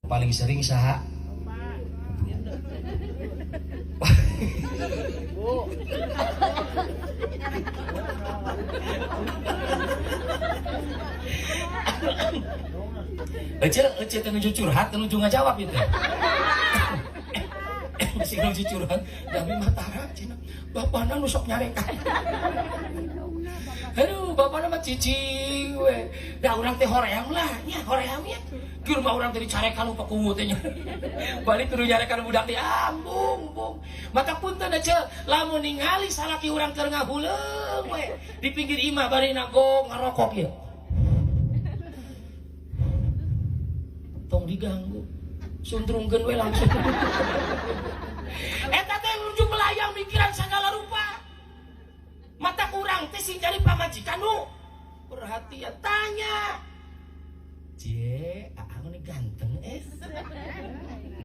Paling sering saha? Ece nuju curhat, nuju ngajawab itu. Si nuju curhat, Dami Matara, cina, bapana nu sok nyarekan. Aduh, bapana mah cicing we. Da urang teh hoream lah, nya hoream ya. Di rumah urang teh dicarekan lupa kungu teh nya. Balik kudu nyarekan budak teh ambung. Mata punten aja lamun ningali salaki urang keur ngahuleung we. Di pinggir imah bari nagong ngarokok ieu. Tong diganggu. Sundrungkeun we langsung. Eta teh nuju melayang mikiran sagala rupa. Mata kurang teh sing jadi pamajikan nu perhatian tanya. Cie, aang ini ganteng.